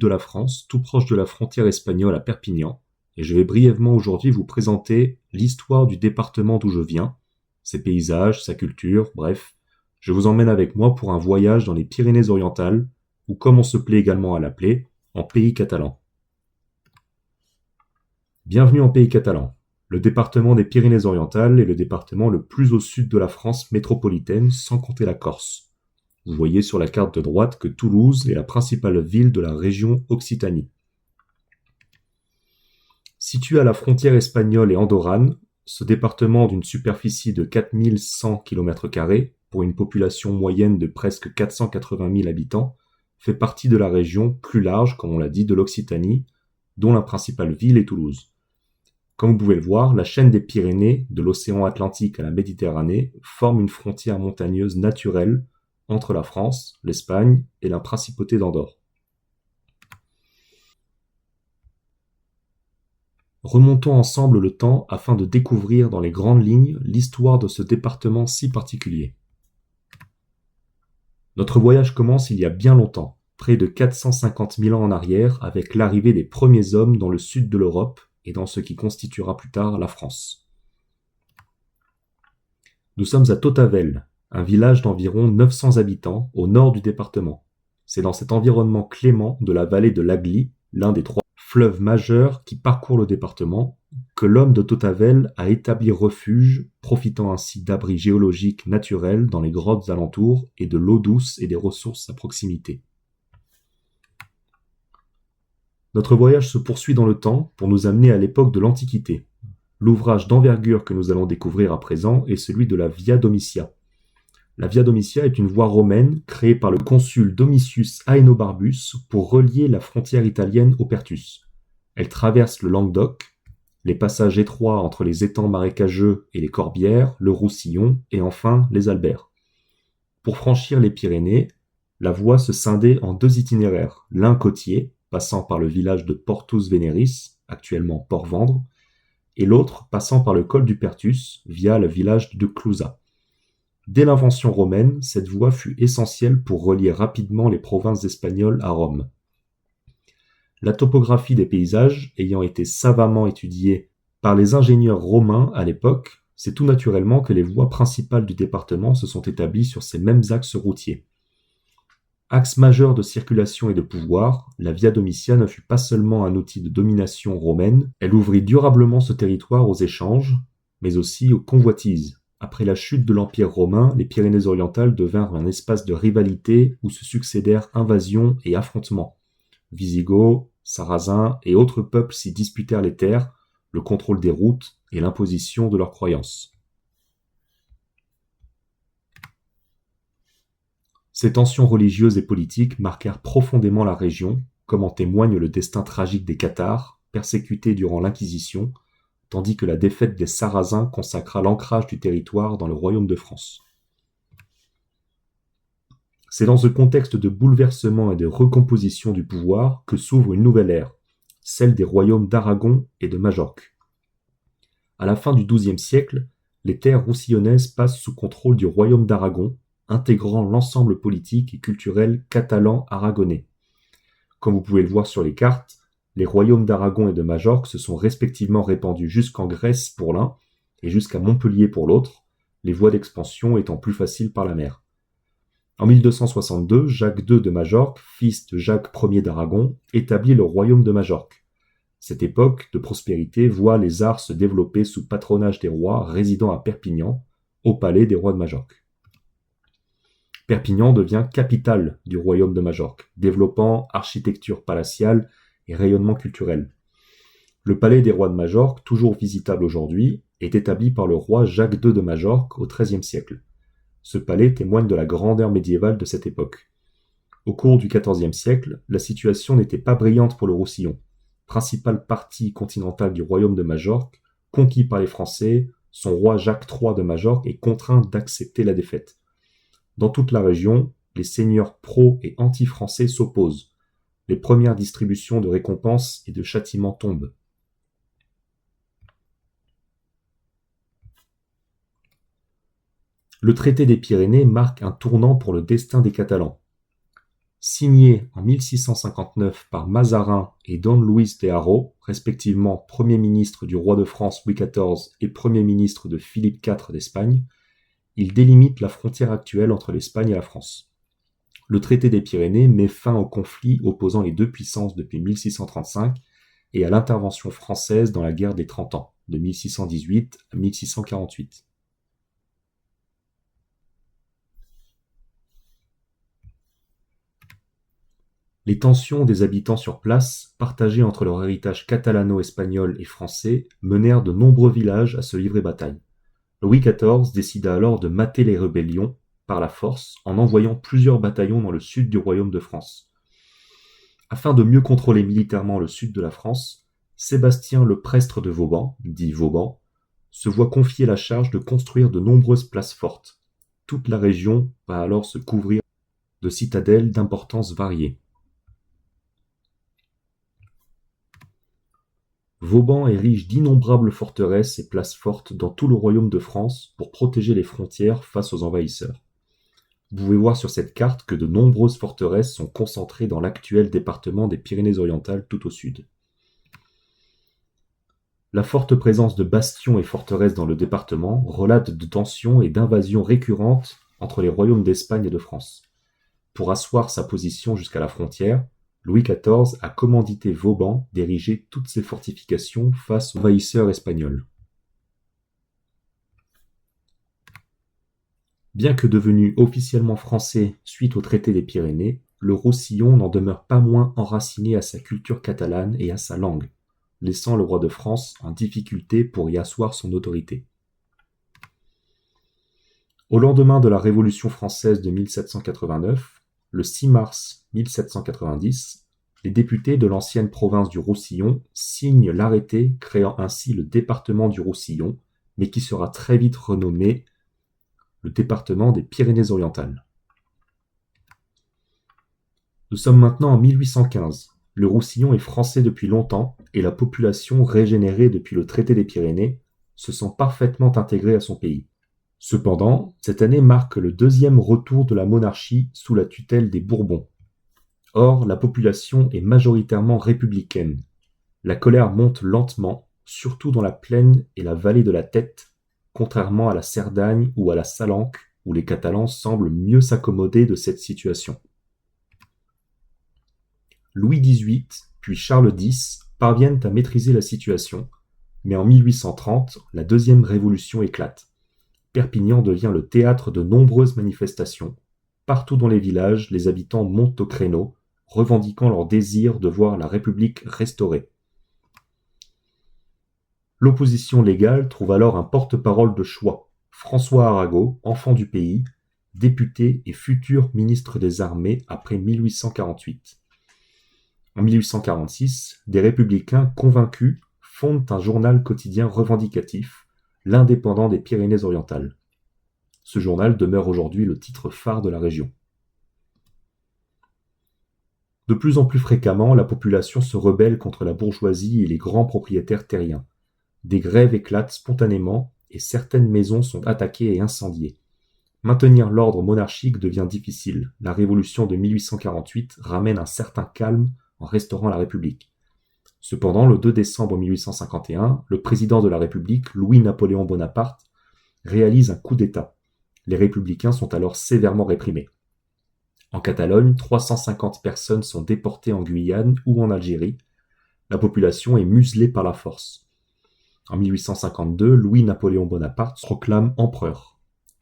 de la France, tout proche de la frontière espagnole à Perpignan, et je vais brièvement aujourd'hui vous présenter l'histoire du département d'où je viens, ses paysages, sa culture, bref, je vous emmène avec moi pour un voyage dans les Pyrénées-Orientales, ou comme on se plaît également à l'appeler, en pays catalan. Bienvenue en pays catalan. Le département des Pyrénées-Orientales est le département le plus au sud de la France métropolitaine, sans compter la Corse. Vous voyez sur la carte de droite que Toulouse est la principale ville de la région Occitanie. Situé à la frontière espagnole et andorrane, ce département d'une superficie de 4100 km², pour une population moyenne de presque 480 000 habitants, fait partie de la région plus large, comme on l'a dit, de l'Occitanie, dont la principale ville est Toulouse. Comme vous pouvez le voir, la chaîne des Pyrénées, de l'océan Atlantique à la Méditerranée, forme une frontière montagneuse naturelle entre la France, l'Espagne et la principauté d'Andorre. Remontons ensemble le temps afin de découvrir dans les grandes lignes l'histoire de ce département si particulier. Notre voyage commence il y a bien longtemps, près de 450 000 ans en arrière, avec l'arrivée des premiers hommes dans le sud de l'Europe et dans ce qui constituera plus tard la France. Nous sommes à Tautavel, un village d'environ 900 habitants au nord du département. C'est dans cet environnement clément de la vallée de l'Agly, l'un des trois fleuves majeurs qui parcourent le département, que l'homme de Tautavel a établi refuge, profitant ainsi d'abris géologiques naturels dans les grottes alentours et de l'eau douce et des ressources à proximité. Notre voyage se poursuit dans le temps pour nous amener à l'époque de l'Antiquité. L'ouvrage d'envergure que nous allons découvrir à présent est celui de la Via Domitia. La Via Domitia est une voie romaine créée par le consul Domitius Aenobarbus pour relier la frontière italienne au Perthus. Elle traverse le Languedoc, les passages étroits entre les étangs marécageux et les Corbières, le Roussillon et enfin les Albères. Pour franchir les Pyrénées, la voie se scindait en deux itinéraires, l'un côtier, passant par le village de Portus Veneris, actuellement Port-Vendre, et l'autre passant par le col du Perthus, via le village de Clousa. Dès l'invention romaine, cette voie fut essentielle pour relier rapidement les provinces espagnoles à Rome. La topographie des paysages ayant été savamment étudiée par les ingénieurs romains à l'époque, c'est tout naturellement que les voies principales du département se sont établies sur ces mêmes axes routiers. Axe majeur de circulation et de pouvoir, la Via Domitia ne fut pas seulement un outil de domination romaine, elle ouvrit durablement ce territoire aux échanges, mais aussi aux convoitises. Après la chute de l'Empire romain, les Pyrénées-Orientales devinrent un espace de rivalité où se succédèrent invasions et affrontements. Visigoths, Sarrasins et autres peuples s'y disputèrent les terres, le contrôle des routes et l'imposition de leurs croyances. Ces tensions religieuses et politiques marquèrent profondément la région, comme en témoigne le destin tragique des Cathares, persécutés durant l'Inquisition, tandis que la défaite des Sarrasins consacra l'ancrage du territoire dans le royaume de France. C'est dans ce contexte de bouleversement et de recomposition du pouvoir que s'ouvre une nouvelle ère, celle des royaumes d'Aragon et de Majorque. À la fin du XIIe siècle, les terres roussillonnaises passent sous contrôle du royaume d'Aragon, intégrant l'ensemble politique et culturel catalan-aragonais. Comme vous pouvez le voir sur les cartes, les royaumes d'Aragon et de Majorque se sont respectivement répandus jusqu'en Grèce pour l'un et jusqu'à Montpellier pour l'autre, les voies d'expansion étant plus faciles par la mer. En 1262, Jacques II de Majorque, fils de Jacques Ier d'Aragon, établit le royaume de Majorque. Cette époque de prospérité voit les arts se développer sous patronage des rois résidant à Perpignan, au palais des rois de Majorque. Perpignan devient capitale du royaume de Majorque, développant architecture palatiale et rayonnement culturel. Le palais des rois de Majorque, toujours visitable aujourd'hui, est établi par le roi Jacques II de Majorque au XIIIe siècle. Ce palais témoigne de la grandeur médiévale de cette époque. Au cours du XIVe siècle, la situation n'était pas brillante pour le Roussillon, principale partie continentale du royaume de Majorque, conquis par les Français. Son roi Jacques III de Majorque est contraint d'accepter la défaite. Dans toute la région, les seigneurs pro- et anti-français s'opposent. Les premières distributions de récompenses et de châtiments tombent. Le traité des Pyrénées marque un tournant pour le destin des Catalans. Signé en 1659 par Mazarin et Don Luis de Haro, respectivement Premier ministre du roi de France Louis XIV et Premier ministre de Philippe IV d'Espagne, il délimite la frontière actuelle entre l'Espagne et la France. Le traité des Pyrénées met fin au conflit opposant les deux puissances depuis 1635 et à l'intervention française dans la guerre des 30 ans, de 1618 à 1648. Les tensions des habitants sur place, partagées entre leur héritage catalano-espagnol et français, menèrent de nombreux villages à se livrer bataille. Louis XIV décida alors de mater les rébellions par la force en envoyant plusieurs bataillons dans le sud du royaume de France. Afin de mieux contrôler militairement le sud de la France, Sébastien le Prestre de Vauban, dit Vauban, se voit confier la charge de construire de nombreuses places fortes. Toute la région va alors se couvrir de citadelles d'importance variée. Vauban érige d'innombrables forteresses et places fortes dans tout le royaume de France pour protéger les frontières face aux envahisseurs. Vous pouvez voir sur cette carte que de nombreuses forteresses sont concentrées dans l'actuel département des Pyrénées-Orientales tout au sud. La forte présence de bastions et forteresses dans le département relate de tensions et d'invasions récurrentes entre les royaumes d'Espagne et de France. Pour asseoir sa position jusqu'à la frontière, Louis XIV a commandité Vauban d'ériger toutes ses fortifications face aux envahisseurs espagnols. Bien que devenu officiellement français suite au traité des Pyrénées, le Roussillon n'en demeure pas moins enraciné à sa culture catalane et à sa langue, laissant le roi de France en difficulté pour y asseoir son autorité. Au lendemain de la Révolution française de 1789, le 6 mars 1790, les députés de l'ancienne province du Roussillon signent l'arrêté créant ainsi le département du Roussillon, mais qui sera très vite renommé le département des Pyrénées-Orientales. Nous sommes maintenant en 1815. Le Roussillon est français depuis longtemps et la population, régénérée depuis le traité des Pyrénées, se sent parfaitement intégrée à son pays. Cependant, cette année marque le deuxième retour de la monarchie sous la tutelle des Bourbons. Or, la population est majoritairement républicaine. La colère monte lentement, surtout dans la plaine et la vallée de la Tête, contrairement à la Cerdagne ou à la Salanque, où les Catalans semblent mieux s'accommoder de cette situation. Louis XVIII puis Charles X parviennent à maîtriser la situation, mais en 1830, la deuxième révolution éclate. Perpignan devient le théâtre de nombreuses manifestations. Partout dans les villages, les habitants montent au créneau, revendiquant leur désir de voir la République restaurée. L'opposition légale trouve alors un porte-parole de choix, François Arago, enfant du pays, député et futur ministre des Armées après 1848. En 1846, des républicains convaincus fondent un journal quotidien revendicatif, l'Indépendant des Pyrénées-Orientales. Ce journal demeure aujourd'hui le titre phare de la région. De plus en plus fréquemment, la population se rebelle contre la bourgeoisie et les grands propriétaires terriens. Des grèves éclatent spontanément et certaines maisons sont attaquées et incendiées. Maintenir l'ordre monarchique devient difficile. La révolution de 1848 ramène un certain calme en restaurant la République. Cependant, le 2 décembre 1851, le président de la République, Louis-Napoléon Bonaparte, réalise un coup d'État. Les républicains sont alors sévèrement réprimés. En Catalogne, 350 personnes sont déportées en Guyane ou en Algérie. La population est muselée par la force. En 1852, Louis-Napoléon Bonaparte se proclame empereur.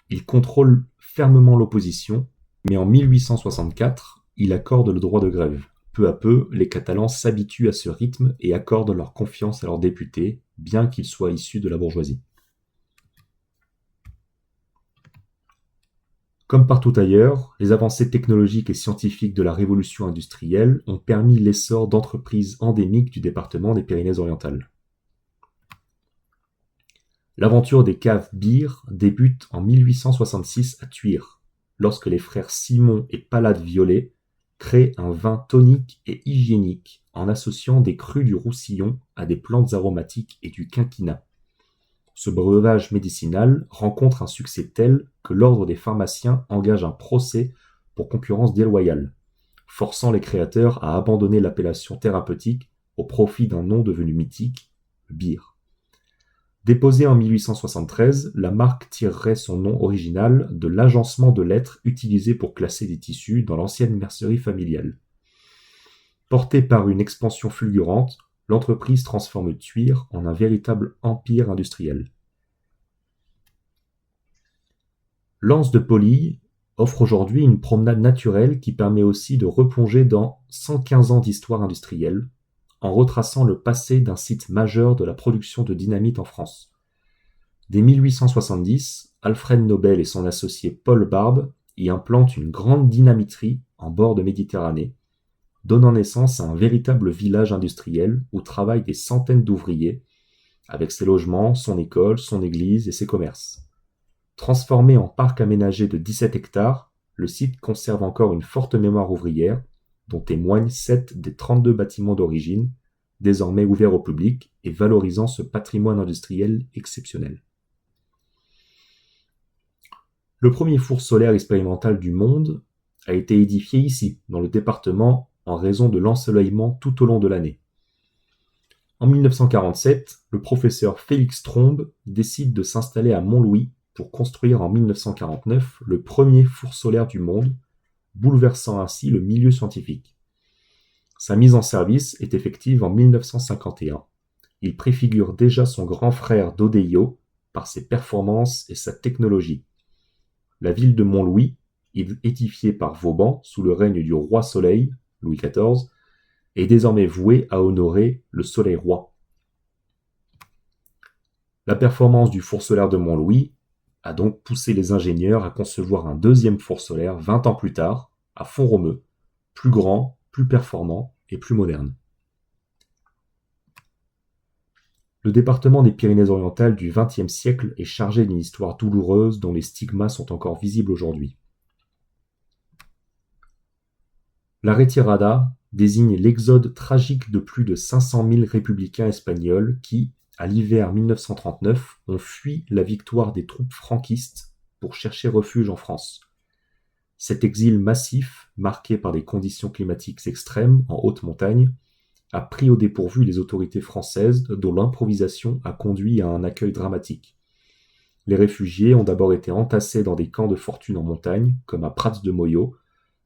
Il contrôle fermement l'opposition, mais en 1864, il accorde le droit de grève. Peu à peu, les Catalans s'habituent à ce rythme et accordent leur confiance à leurs députés, bien qu'ils soient issus de la bourgeoisie. Comme partout ailleurs, les avancées technologiques et scientifiques de la révolution industrielle ont permis l'essor d'entreprises endémiques du département des Pyrénées-Orientales. L'aventure des caves Beer débute en 1866 à Thuir, lorsque les frères Simon et Pallade Violet créent un vin tonique et hygiénique en associant des crus du Roussillon à des plantes aromatiques et du quinquina. Ce breuvage médicinal rencontre un succès tel que l'ordre des pharmaciens engage un procès pour concurrence déloyale. forçant les créateurs à abandonner l'appellation thérapeutique au profit d'un nom devenu mythique, le beer. Déposée en 1873, la marque tirerait son nom original de l'agencement de lettres utilisé pour classer des tissus dans l'ancienne mercerie familiale. Portée par une expansion fulgurante, l'entreprise transforme Thuir en un véritable empire industriel. L'Anse de Paulille offre aujourd'hui une promenade naturelle qui permet aussi de replonger dans 115 ans d'histoire industrielle, en retraçant le passé d'un site majeur de la production de dynamite en France. Dès 1870, Alfred Nobel et son associé Paul Barbe y implantent une grande dynamiterie en bord de Méditerranée, donnant naissance à un véritable village industriel où travaillent des centaines d'ouvriers, avec ses logements, son école, son église et ses commerces. Transformé en parc aménagé de 17 hectares, le site conserve encore une forte mémoire ouvrière, dont témoignent 7 des 32 bâtiments d'origine, désormais ouverts au public et valorisant ce patrimoine industriel exceptionnel. Le premier four solaire expérimental du monde a été édifié ici, dans le département, en raison de l'ensoleillement tout au long de l'année. En 1947, le professeur Félix Trombe décide de s'installer à Montlouis pour construire en 1949 le premier four solaire du monde, bouleversant ainsi le milieu scientifique. Sa mise en service est effective en 1951. Il préfigure déjà son grand frère Dodeio par ses performances et sa technologie. La ville de Montlouis, édifiée par Vauban sous le règne du roi Soleil, Louis XIV, est désormais vouée à honorer le Soleil roi. La performance du four solaire de Montlouis a donc poussé les ingénieurs à concevoir un deuxième four solaire 20 ans plus tard, à Font-Romeu, plus grand, plus performant et plus moderne. Le département des Pyrénées-Orientales du XXe siècle est chargé d'une histoire douloureuse dont les stigmas sont encore visibles aujourd'hui. La retirada désigne l'exode tragique de plus de 500 000 républicains espagnols qui, à l'hiver 1939, ont fui la victoire des troupes franquistes pour chercher refuge en France. Cet exil massif, marqué par des conditions climatiques extrêmes en haute montagne, a pris au dépourvu les autorités françaises dont l'improvisation a conduit à un accueil dramatique. Les réfugiés ont d'abord été entassés dans des camps de fortune en montagne, comme à Prats de Moyo,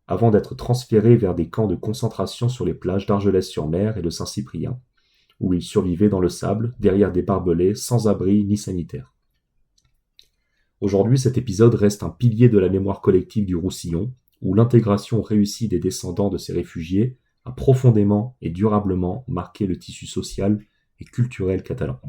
avant d'être transférés vers des camps de concentration sur les plages d'Argelès-sur-Mer et de Saint-Cyprien, où ils survivaient dans le sable, derrière des barbelés, sans abri ni sanitaire. Aujourd'hui, cet épisode reste un pilier de la mémoire collective du Roussillon, où l'intégration réussie des descendants de ces réfugiés a profondément et durablement marqué le tissu social et culturel catalan.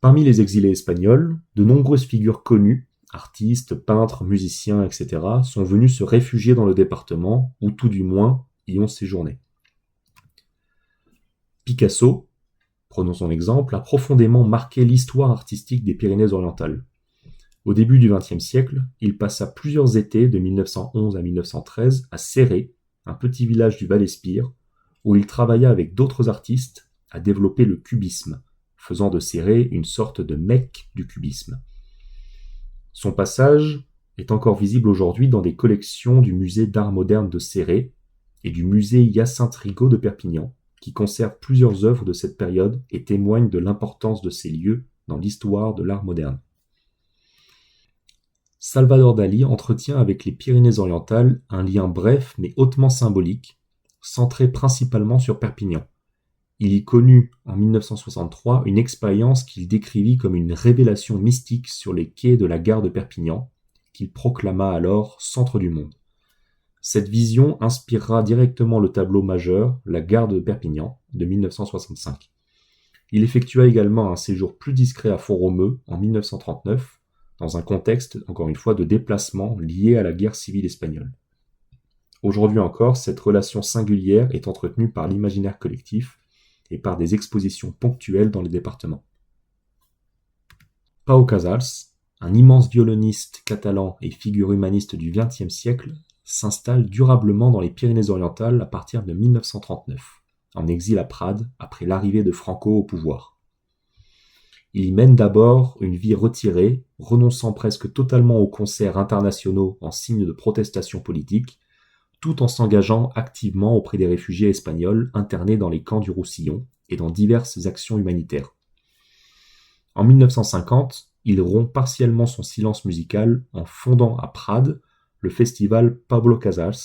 Parmi les exilés espagnols, de nombreuses figures connues, artistes, peintres, musiciens, etc., sont venus se réfugier dans le département, ou tout du moins y ont séjourné. Picasso, prenons son exemple, a profondément marqué l'histoire artistique des Pyrénées-Orientales. Au début du XXe siècle, il passa plusieurs étés de 1911 à 1913 à Céré, un petit village du Val-Espire, où il travailla avec d'autres artistes à développer le cubisme, faisant de Céré une sorte de Mecque du cubisme. Son passage est encore visible aujourd'hui dans des collections du musée d'art moderne de Céré et du musée Hyacinthe Rigaud de Perpignan, qui conservent plusieurs œuvres de cette période et témoignent de l'importance de ces lieux dans l'histoire de l'art moderne. Salvador Dalí entretient avec les Pyrénées-Orientales un lien bref mais hautement symbolique, centré principalement sur Perpignan. Il y connut en 1963 une expérience qu'il décrivit comme une révélation mystique sur les quais de la gare de Perpignan, qu'il proclama alors centre du monde. Cette vision inspirera directement le tableau majeur La gare de Perpignan de 1965. Il effectua également un séjour plus discret à Font-Romeu en 1939, dans un contexte, encore une fois, de déplacement lié à la guerre civile espagnole. Aujourd'hui encore, cette relation singulière est entretenue par l'imaginaire collectif et par des expositions ponctuelles dans les départements. Pau Casals, un immense violoniste catalan et figure humaniste du XXe siècle, s'installe durablement dans les Pyrénées-Orientales à partir de 1939, en exil à Prades après l'arrivée de Franco au pouvoir. Il y mène d'abord une vie retirée, renonçant presque totalement aux concerts internationaux en signe de protestation politique, tout en s'engageant activement auprès des réfugiés espagnols internés dans les camps du Roussillon et dans diverses actions humanitaires. En 1950, il rompt partiellement son silence musical en fondant à Prades le festival Pablo Casals,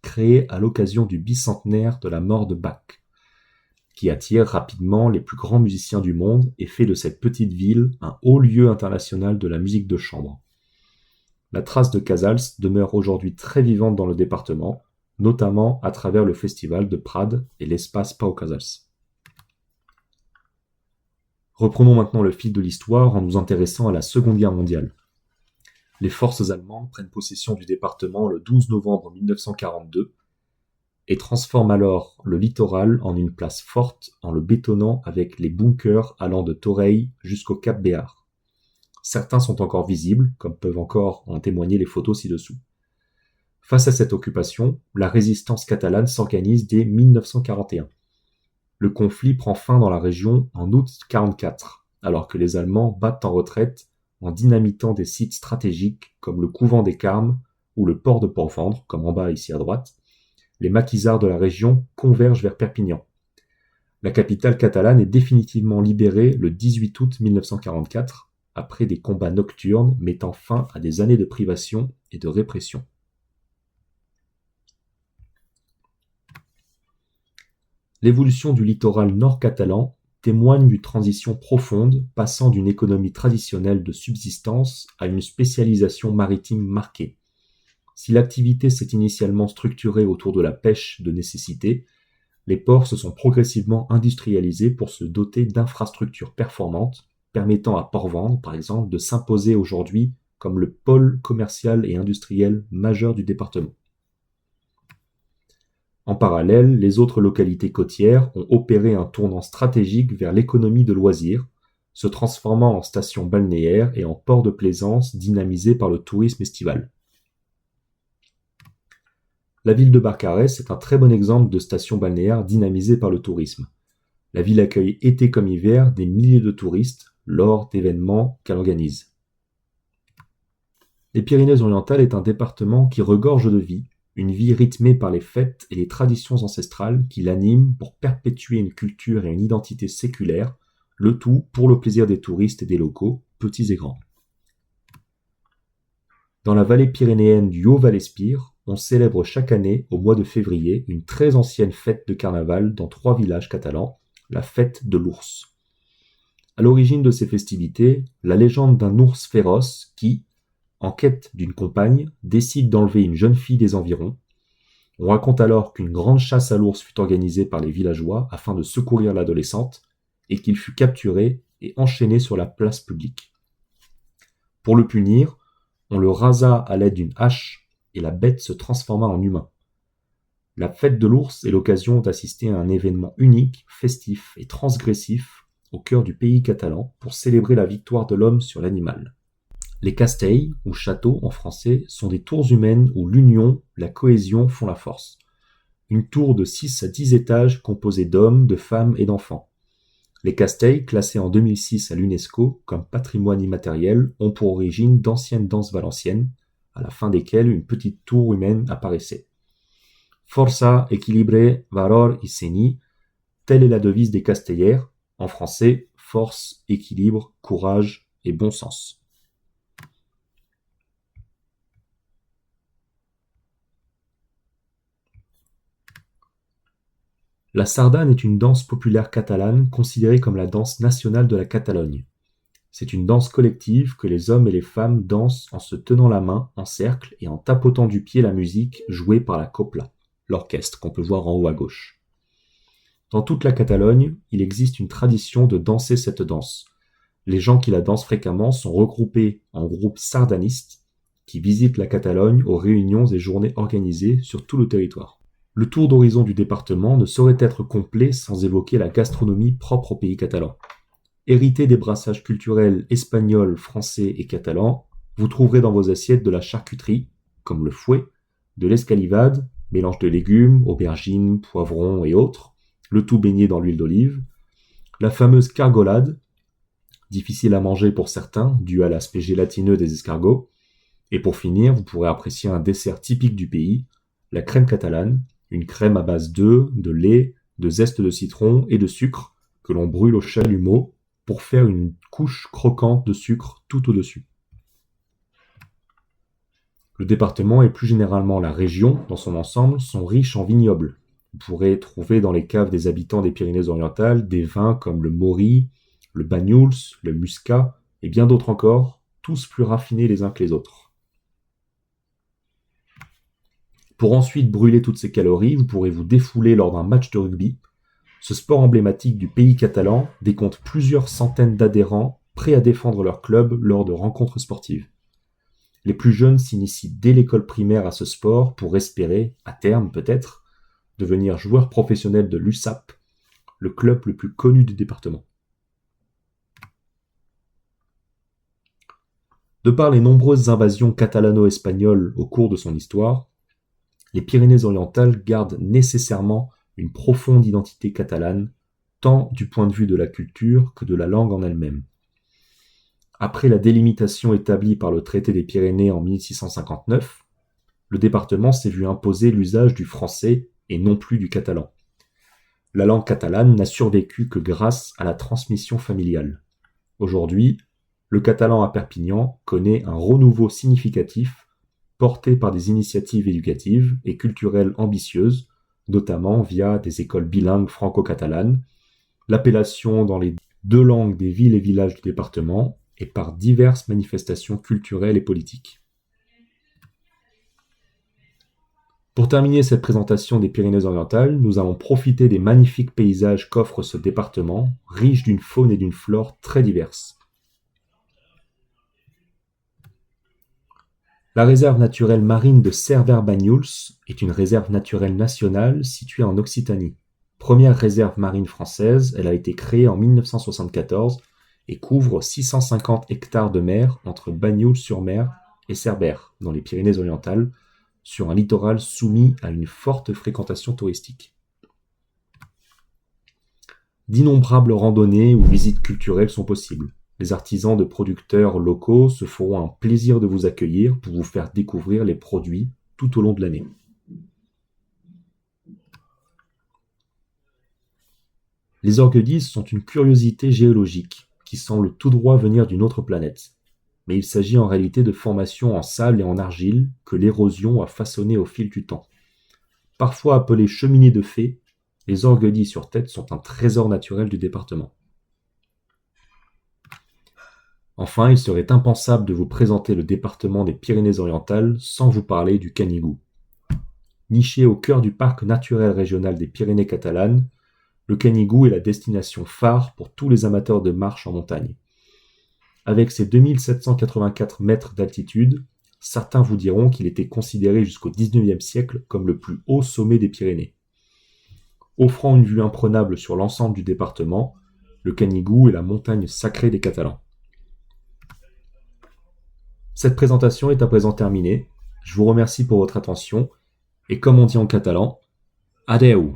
créé à l'occasion du bicentenaire de la mort de Bach, qui attire rapidement les plus grands musiciens du monde et fait de cette petite ville un haut lieu international de la musique de chambre. La trace de Casals demeure aujourd'hui très vivante dans le département, notamment à travers le festival de Prades et l'espace Pau Casals. Reprenons maintenant le fil de l'histoire en nous intéressant à la Seconde Guerre mondiale. Les forces allemandes prennent possession du département le 12 novembre 1942 et transforment alors le littoral en une place forte en le bétonnant avec les bunkers allant de Torrey jusqu'au Cap Béar. Certains sont encore visibles, comme peuvent encore en témoigner les photos ci-dessous. Face à cette occupation, la résistance catalane s'organise dès 1941. Le conflit prend fin dans la région en août 1944, alors que les Allemands battent en retraite en dynamitant des sites stratégiques comme le couvent des Carmes ou le port de Port-Vendre, comme en bas ici à droite. Les maquisards de la région convergent vers Perpignan. La capitale catalane est définitivement libérée le 18 août 1944, après des combats nocturnes mettant fin à des années de privation et de répression. L'évolution du littoral nord-catalan témoigne d'une transition profonde passant d'une économie traditionnelle de subsistance à une spécialisation maritime marquée. Si l'activité s'est initialement structurée autour de la pêche de nécessité, les ports se sont progressivement industrialisés pour se doter d'infrastructures performantes, permettant à Port-Vendre, par exemple, de s'imposer aujourd'hui comme le pôle commercial et industriel majeur du département. En parallèle, les autres localités côtières ont opéré un tournant stratégique vers l'économie de loisirs, se transformant en stations balnéaires et en ports de plaisance dynamisés par le tourisme estival. La ville de Barcarès est un très bon exemple de station balnéaire dynamisée par le tourisme. La ville accueille été comme hiver des milliers de touristes lors d'événements qu'elle organise. Les Pyrénées-Orientales est un département qui regorge de vie, une vie rythmée par les fêtes et les traditions ancestrales qui l'animent pour perpétuer une culture et une identité séculaire, le tout pour le plaisir des touristes et des locaux, petits et grands. Dans la vallée pyrénéenne du Haut-Vallespire, on célèbre chaque année, au mois de février, une très ancienne fête de carnaval dans 3 villages catalans, la fête de l'ours. À l'origine de ces festivités, la légende d'un ours féroce qui, en quête d'une compagne, décide d'enlever une jeune fille des environs. On raconte alors qu'une grande chasse à l'ours fut organisée par les villageois afin de secourir l'adolescente et qu'il fut capturé et enchaîné sur la place publique. Pour le punir, on le rasa à l'aide d'une hache et la bête se transforma en humain. La fête de l'ours est l'occasion d'assister à un événement unique, festif et transgressif au cœur du pays catalan pour célébrer la victoire de l'homme sur l'animal. Les castells, ou châteaux en français, sont des tours humaines où l'union, la cohésion font la force. Une tour de 6 à 10 étages composée d'hommes, de femmes et d'enfants. Les castells, classés en 2006 à l'UNESCO comme patrimoine immatériel, ont pour origine d'anciennes danses valenciennes, à la fin desquelles une petite tour humaine apparaissait. Força, équilibre, valor y seny, telle est la devise des castellers, en français, force, équilibre, courage et bon sens. La sardane est une danse populaire catalane considérée comme la danse nationale de la Catalogne. C'est une danse collective que les hommes et les femmes dansent en se tenant la main en cercle et en tapotant du pied la musique jouée par la copla, l'orchestre qu'on peut voir en haut à gauche. Dans toute la Catalogne, il existe une tradition de danser cette danse. Les gens qui la dansent fréquemment sont regroupés en groupes sardanistes qui visitent la Catalogne aux réunions et journées organisées sur tout le territoire. Le tour d'horizon du département ne saurait être complet sans évoquer la gastronomie propre au pays catalan. Hérité des brassages culturels espagnols, français et catalans, vous trouverez dans vos assiettes de la charcuterie, comme le fouet, de l'escalivade, mélange de légumes, aubergines, poivrons et autres, le tout baigné dans l'huile d'olive, la fameuse cargolade, difficile à manger pour certains, dû à l'aspect gélatineux des escargots. Et pour finir, vous pourrez apprécier un dessert typique du pays, la crème catalane, une crème à base d'œufs, de lait, de zeste de citron et de sucre que l'on brûle au chalumeau pour faire une couche croquante de sucre tout au-dessus. Le département et plus généralement la région, dans son ensemble, sont riches en vignobles. Vous pourrez trouver dans les caves des habitants des Pyrénées-Orientales des vins comme le Maury, le Banyuls, le Muscat et bien d'autres encore, tous plus raffinés les uns que les autres. Pour ensuite brûler toutes ces calories, vous pourrez vous défouler lors d'un match de rugby. Ce sport emblématique du pays catalan décompte plusieurs centaines d'adhérents prêts à défendre leur club lors de rencontres sportives. Les plus jeunes s'initient dès l'école primaire à ce sport pour espérer, à terme peut-être, devenir joueurs professionnels de l'USAP, le club le plus connu du département. De par les nombreuses invasions catalano-espagnoles au cours de son histoire, les Pyrénées-Orientales gardent nécessairement une profonde identité catalane, tant du point de vue de la culture que de la langue en elle-même. Après la délimitation établie par le traité des Pyrénées en 1659, le département s'est vu imposer l'usage du français et non plus du catalan. La langue catalane n'a survécu que grâce à la transmission familiale. Aujourd'hui, le catalan à Perpignan connaît un renouveau significatif porté par des initiatives éducatives et culturelles ambitieuses, notamment via des écoles bilingues franco-catalanes, l'appellation dans les deux langues des villes et villages du département, et par diverses manifestations culturelles et politiques. Pour terminer cette présentation des Pyrénées-Orientales, nous allons profiter des magnifiques paysages qu'offre ce département, riche d'une faune et d'une flore très diverses. La réserve naturelle marine de Cerbère-Banyuls est une réserve naturelle nationale située en Occitanie. Première réserve marine française, elle a été créée en 1974 et couvre 650 hectares de mer entre Banyuls-sur-Mer et Cerbère, dans les Pyrénées-Orientales, sur un littoral soumis à une forte fréquentation touristique. D'innombrables randonnées ou visites culturelles sont possibles. Les artisans de producteurs locaux se feront un plaisir de vous accueillir pour vous faire découvrir les produits tout au long de l'année. Les orgueillis sont une curiosité géologique qui semble tout droit venir d'une autre planète. Mais il s'agit en réalité de formations en sable et en argile que l'érosion a façonnées au fil du temps. Parfois appelées cheminées de fées, les orgueillis sur tête sont un trésor naturel du département. Enfin, il serait impensable de vous présenter le département des Pyrénées-Orientales sans vous parler du Canigou. Niché au cœur du parc naturel régional des Pyrénées catalanes, le Canigou est la destination phare pour tous les amateurs de marche en montagne. Avec ses 2784 mètres d'altitude, certains vous diront qu'il était considéré jusqu'au XIXe siècle comme le plus haut sommet des Pyrénées. Offrant une vue imprenable sur l'ensemble du département, le Canigou est la montagne sacrée des Catalans. Cette présentation est à présent terminée. Je vous remercie pour votre attention et comme on dit en catalan, adeu!